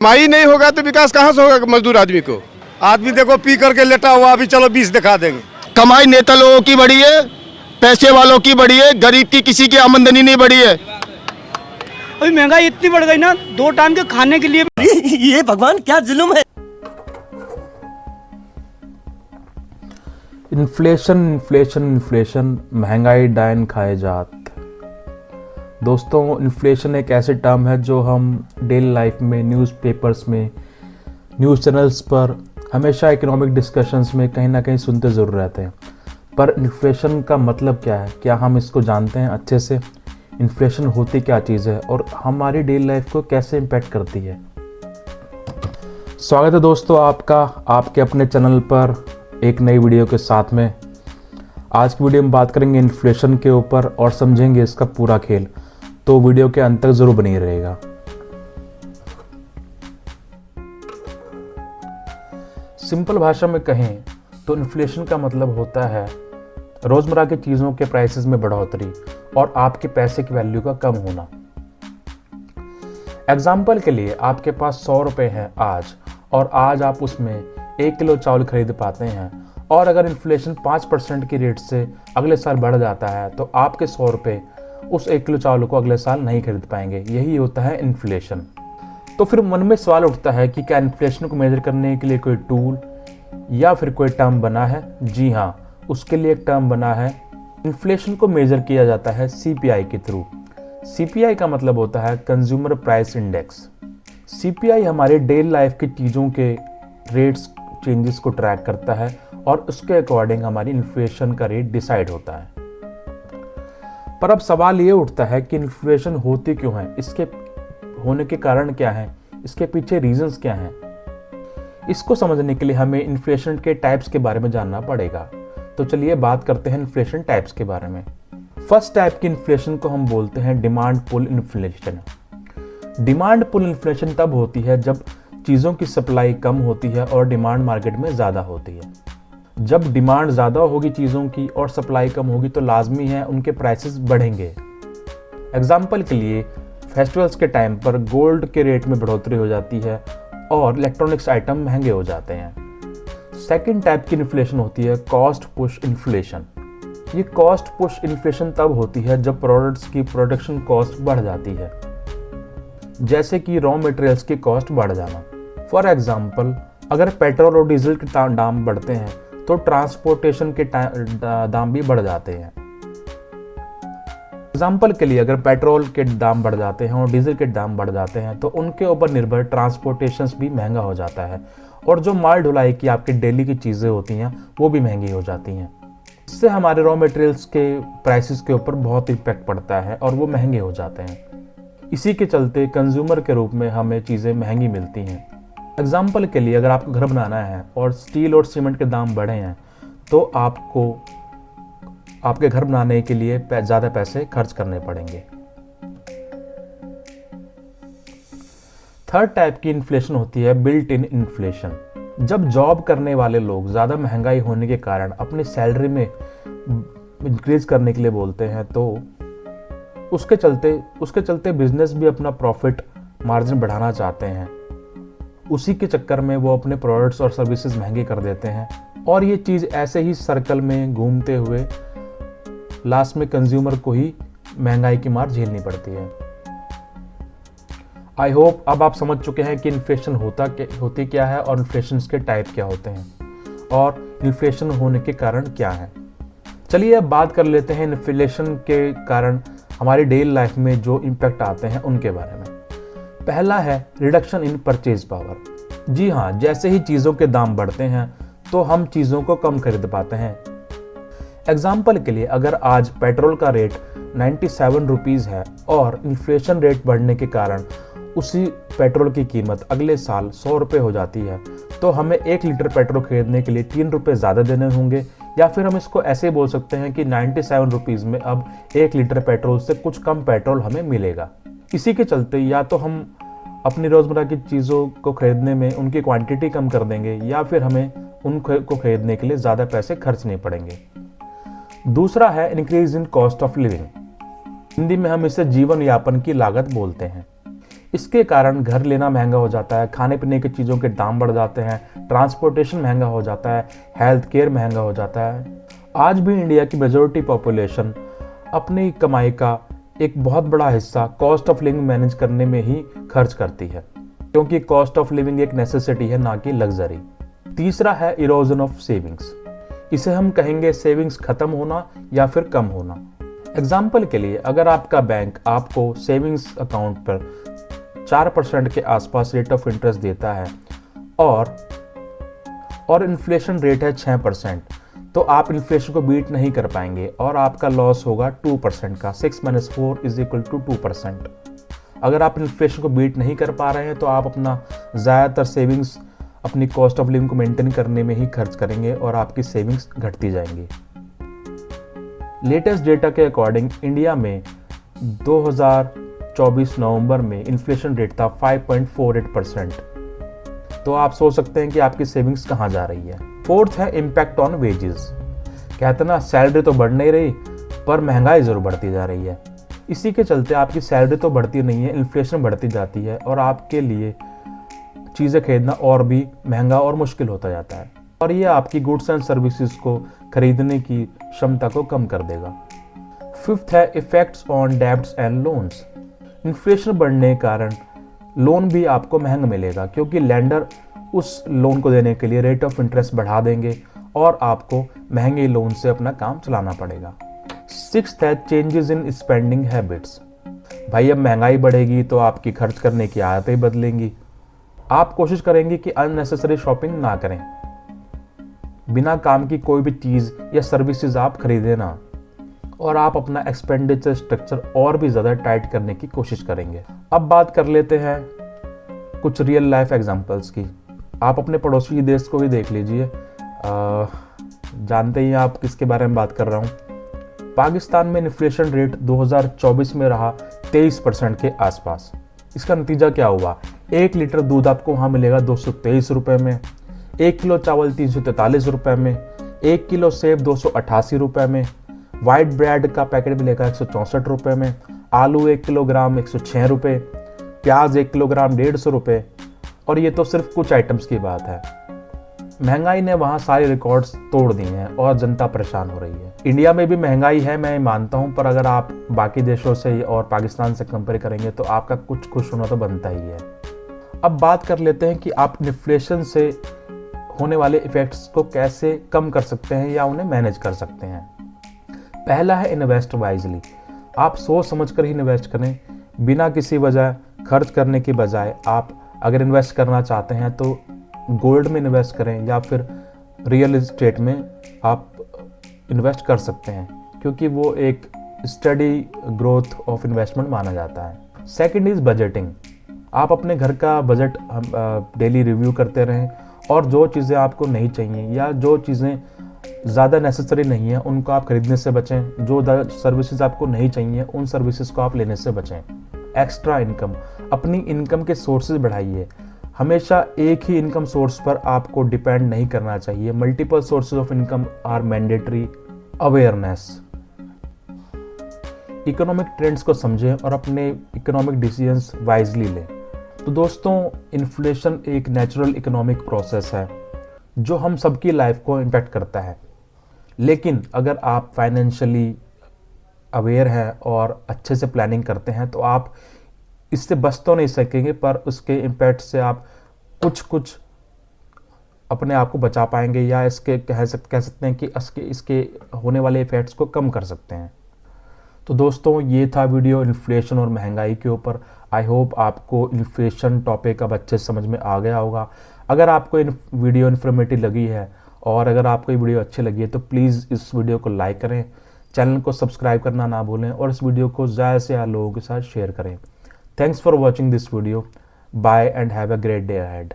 कमाई नहीं होगा तो विकास कहाँ से होगा मजदूर आदमी को। आदमी देखो पी करके लेटा हुआ, अभी चलो 20 दिखा देंगे। कमाई नेता लोगों की बढ़ी है, पैसे वालों की बढ़ी है, गरीब की किसी की आमदनी नहीं बढ़ी है। अभी महंगाई इतनी बढ़ गई ना, 2 टाइम के खाने के लिए ये भगवान क्या जुल्म है। इन्फ्लेशन महंगाई डायन खाए जात। दोस्तों, इन्फ्लेशन एक ऐसे टर्म है जो हम डेली लाइफ में न्यूज़पेपर्स में, न्यूज़ चैनल्स पर हमेशा इकोनॉमिक डिस्कशंस में कहीं ना कहीं सुनते ज़रूर रहते हैं। पर इन्फ्लेशन का मतलब क्या है, क्या हम इसको जानते हैं अच्छे से? इन्फ्लेशन होती क्या चीज़ है और हमारी डेली लाइफ को कैसे इम्पैक्ट करती है? स्वागत है दोस्तों आपका आपके अपने चैनल पर एक नई वीडियो के साथ में। आज की वीडियो में बात करेंगे इन्फ्लेशन के ऊपर और समझेंगे इसका पूरा खेल, तो वीडियो के अंत तक ज़रूर बनी रहेगा। सिंपल भाषा में कहें तो इन्फ्लेशन का मतलब होता है रोज़मर्रा की चीज़ों के प्राइसेस में बढ़ोतरी और आपके पैसे की वैल्यू का कम होना। एग्जाम्पल के लिए आपके पास 100 रुपये हैं आज, और आज आप उसमें 1 किलो चावल खरीद पाते हैं, और अगर इन्फ्लेशन 5% की रेट से अगले साल बढ़ जाता है तो आपके 100 रुपये उस 1 किलो चावल को अगले साल नहीं खरीद पाएंगे। यही होता है इन्फ्लेशन। तो फिर मन में सवाल उठता है कि क्या इन्फ्लेशन को मेजर करने के लिए कोई टूल या फिर कोई टर्म बना है? जी हाँ, उसके लिए एक टर्म बना है। इन्फ्लेशन को मेजर किया जाता है CPI के थ्रू। CPI का मतलब होता है कंज्यूमर प्राइस इंडेक्स। CPI हमारे डेली लाइफ की चीज़ों के रेट्स चेंजेस को ट्रैक करता है और उसके अकॉर्डिंग हमारी इन्फ्लेशन का रेट डिसाइड होता है। पर अब सवाल ये उठता है कि इन्फ्लेशन होती क्यों है, इसके होने के कारण क्या हैं, इसके पीछे रीजंस क्या हैं। इसको समझने के लिए हमें इन्फ्लेशन के टाइप्स के बारे में जानना पड़ेगा। तो चलिए बात करते हैं इन्फ्लेशन टाइप्स के बारे में। फर्स्ट टाइप की इन्फ्लेशन को हम बोलते हैं demand pull inflation. Demand pull inflation तब होती है जब चीज़ों की सप्लाई कम होती है और डिमांड मार्केट में ज़्यादा होती है। जब डिमांड ज़्यादा होगी चीज़ों की और सप्लाई कम होगी तो लाजमी है उनके प्राइसेस बढ़ेंगे। एग्जाम्पल के लिए फेस्टिवल्स के टाइम पर गोल्ड के रेट में बढ़ोतरी हो जाती है और इलेक्ट्रॉनिक्स आइटम महंगे हो जाते हैं। सेकेंड टाइप की इन्फ्लेशन होती है कॉस्ट पुश इन्फ्लेशन। ये कॉस्ट पुश इन्फ्लेशन तब होती है जब प्रोडक्ट्स की प्रोडक्शन कॉस्ट बढ़ जाती है, जैसे कि रॉ मटेरियल्स की कॉस्ट बढ़ जाना। फॉर एग्जाम्पल, अगर पेट्रोल और डीजल के दाम बढ़ते हैं तो ट्रांसपोर्टेशन के दाम भी बढ़ जाते हैं। एग्जाम्पल के लिए, अगर पेट्रोल के दाम बढ़ जाते हैं और डीजल के दाम बढ़ जाते हैं तो उनके ऊपर निर्भर ट्रांसपोर्टेशन भी महंगा हो जाता है, और जो माल ढुलाई की आपकी डेली की चीज़ें होती हैं वो भी महंगी हो जाती हैं। इससे हमारे रॉ मटेरियल्स के प्राइसेस के ऊपर बहुत इम्पैक्ट पड़ता है और वो महंगे हो जाते हैं। इसी के चलते कंज्यूमर के रूप में हमें चीज़ें महंगी मिलती हैं। एग्जाम्पल के लिए, अगर आपको घर बनाना है और स्टील और सीमेंट के दाम बढ़े हैं तो आपको आपके घर बनाने के लिए ज़्यादा पैसे खर्च करने पड़ेंगे। थर्ड टाइप की इन्फ्लेशन होती है बिल्ट इन इन्फ्लेशन। जब जॉब करने वाले लोग ज़्यादा महंगाई होने के कारण अपनी सैलरी में इंक्रीज करने के लिए बोलते हैं तो उसके चलते बिजनेस भी अपना प्रॉफिट मार्जिन बढ़ाना चाहते हैं। उसी के चक्कर में वो अपने प्रोडक्ट्स और सर्विसेज महंगे कर देते हैं, और ये चीज़ ऐसे ही सर्कल में घूमते हुए लास्ट में कंज्यूमर को ही महंगाई की मार झेलनी पड़ती है। आई होप अब आप समझ चुके हैं कि इन्फ्लेशन होती क्या है और इन्फ्लेशन के टाइप क्या होते हैं और इन्फ्लेशन होने के कारण क्या है। चलिए अब बात कर लेते हैं इन्फ्लेशन के कारण हमारी डेली लाइफ में जो इम्पैक्ट आते हैं उनके बारे में। पहला है रिडक्शन इन परचेज पावर। जी हाँ, जैसे ही चीज़ों के दाम बढ़ते हैं तो हम चीज़ों को कम खरीद पाते हैं। एग्जाम्पल के लिए, अगर आज पेट्रोल का रेट 97 रुपीज़ है और इन्फ्लेशन रेट बढ़ने के कारण उसी पेट्रोल की कीमत अगले साल 100 रुपये हो जाती है, तो हमें 1 लीटर पेट्रोल खरीदने के लिए 3 रुपये ज़्यादा देने होंगे। या फिर हम इसको ऐसे बोल सकते हैं कि 97 रुपीज़ में अब 1 लीटर पेट्रोल से कुछ कम पेट्रोल हमें मिलेगा। इसी के चलते या तो हम अपनी रोज़मर्रा की चीज़ों को खरीदने में उनकी क्वांटिटी कम कर देंगे या फिर हमें उनको खरीदने के लिए ज़्यादा पैसे खर्चने पड़ेंगे। दूसरा है increase in cost of living. Hindi में हम इसे जीवन यापन की लागत बोलते हैं। इसके कारण घर लेना महंगा हो जाता है, खाने पीने की चीज़ों के दाम बढ़ जाते हैं, ट्रांसपोर्टेशन महंगा हो जाता है, हेल्थ केयर महंगा हो जाता है। आज भी इंडिया की मेजॉरिटी पॉपुलेशन अपनी कमाई का एक बहुत बड़ा हिस्सा कॉस्ट ऑफ लिविंग मैनेज करने में ही खर्च करती है, क्योंकि कॉस्ट ऑफ लिविंग एक नेसेसिटी है, ना कि लग्जरी। तीसरा है इरोजन ऑफ सेविंग्स। इसे हम कहेंगे सेविंग्स खत्म होना या फिर कम होना। एग्जाम्पल के लिए, अगर आपका बैंक आपको सेविंग्स अकाउंट पर 4% के आसपास रेट ऑफ इंटरेस्ट देता है और इन्फ्लेशन रेट है 6%, तो आप इन्फ्लेशन को बीट नहीं कर पाएंगे और आपका लॉस होगा 2% का। 6 - 4 = 2%। अगर आप इन्फ्लेशन को बीट नहीं कर पा रहे हैं तो आप अपना ज़्यादातर सेविंग्स अपनी कॉस्ट ऑफ लिविंग को मेंटेन करने में ही खर्च करेंगे और आपकी सेविंग्स घटती जाएंगी। लेटेस्ट डेटा के अकॉर्डिंग इंडिया में 2024 नवंबर में इन्फ्लेशन रेट था 5.48%। तो आप सोच सकते हैं कि आपकी सेविंग्स कहाँ जा रही है। फोर्थ है इम्पैक्ट ऑन वेजेस। कहते ना, सैलरी तो बढ़ नहीं रही पर महंगाई जरूर बढ़ती जा रही है। इसी के चलते आपकी सैलरी तो बढ़ती नहीं है, इन्फ्लेशन बढ़ती जाती है और आपके लिए चीज़ें खरीदना और भी महंगा और मुश्किल होता जाता है, और ये आपकी गुड्स एंड सर्विसेज को खरीदने की क्षमता को कम कर देगा। फिफ्थ है effects on debts and loans. Inflation बढ़ने के कारण लोन भी आपको महंगा मिलेगा, क्योंकि लेंडर उस लोन को देने के लिए रेट ऑफ इंटरेस्ट बढ़ा देंगे और आपको महंगे लोन से अपना काम चलाना पड़ेगा। सिक्स्थ है चेंजेस इन स्पेंडिंग हैबिट्स। भाई, अब महंगाई बढ़ेगी तो आपकी खर्च करने की आदतें बदलेंगी। आप कोशिश करेंगे कि अननेसेसरी शॉपिंग ना करें। बिना काम की कोई भी चीज़ या सर्विसेज आप खरीदें ना, और आप अपना एक्सपेंडिचर स्ट्रक्चर और भी ज़्यादा टाइट करने की कोशिश करेंगे। अब बात कर लेते हैं कुछ रियल लाइफ एग्जांपल्स की। आप अपने पड़ोसी देश को ही देख लीजिए, जानते ही आप किसके बारे में बात कर रहा हूँ। पाकिस्तान में इन्फ्लेशन रेट 2024 में रहा 23% के आसपास। इसका नतीजा क्या हुआ? 1 लीटर दूध आपको वहाँ मिलेगा 223 रुपये में, 1 किलो चावल 343 रुपये में, 1 किलो सेब 288 रुपये में, वाइट ब्रेड का पैकेट मिलेगा 164 रुपये में, आलू 1 किलोग्राम 106 रुपये, प्याज 1 किलोग्राम 150 रुपये। और ये तो सिर्फ कुछ आइटम्स की बात है। महंगाई ने वहाँ सारे रिकॉर्ड्स तोड़ दिए हैं और जनता परेशान हो रही है। इंडिया में भी महंगाई है, मैं मानता हूँ, पर अगर आप बाकी देशों से और पाकिस्तान से कंपेयर करेंगे तो आपका कुछ खुश होना तो बनता ही है। अब बात कर लेते हैं कि आप इन्फ्लेशन से होने वाले इफेक्ट्स को कैसे कम कर सकते हैं या उन्हें मैनेज कर सकते हैं। पहला है इन्वेस्ट वाइजली। आप सोच समझ कर ही इन्वेस्ट करें, बिना किसी वजह खर्च करने की बजाय। आप अगर इन्वेस्ट करना चाहते हैं तो गोल्ड में इन्वेस्ट करें या फिर रियल एस्टेट में आप इन्वेस्ट कर सकते हैं, क्योंकि वो एक स्टडी ग्रोथ ऑफ इन्वेस्टमेंट माना जाता है। Second is budgeting. आप अपने घर का बजट डेली रिव्यू करते रहें और जो चीज़ें आपको नहीं चाहिए या जो चीज़ें ज़्यादा नेसेसरी नहीं है उनको आप खरीदने से बचें। जो सर्विसेज आपको नहीं चाहिए उन सर्विसेज को आप लेने से बचें। एक्स्ट्रा इनकम, अपनी इनकम के सोर्सेज बढ़ाइए। हमेशा एक ही इनकम सोर्स पर आपको डिपेंड नहीं करना चाहिए। Multiple sources of income are mandatory. Awareness, economic trends को समझें और अपने इकोनॉमिक डिसीजंस वाइजली लें। तो दोस्तों, इन्फ्लेशन एक नेचुरल इकोनॉमिक प्रोसेस है जो हम सबकी लाइफ को इम्पैक्ट करता है, लेकिन अगर आप फाइनेंशियली अवेयर हैं और अच्छे से प्लानिंग करते हैं तो आप इससे बच तो नहीं सकेंगे, पर उसके इम्पैक्ट से आप कुछ अपने आप को बचा पाएंगे या इसके कह सकते हैं कि इसके होने वाले इफेक्ट्स को कम कर सकते हैं। तो दोस्तों, ये था वीडियो इन्फ्लेशन और महंगाई के ऊपर। आई होप आपको इन्फ्लेशन टॉपिक अब अच्छे समझ में आ गया होगा। अगर आपको वीडियो इन्फॉर्मेटिव लगी है और अगर आपको ये वीडियो अच्छी लगी है तो प्लीज़ इस वीडियो को लाइक करें, चैनल को सब्सक्राइब करना ना भूलें और इस वीडियो को ज़्यादा से ज़्यादा लोगों के साथ शेयर करें। Thanks for watching this video. Bye and have a great day ahead.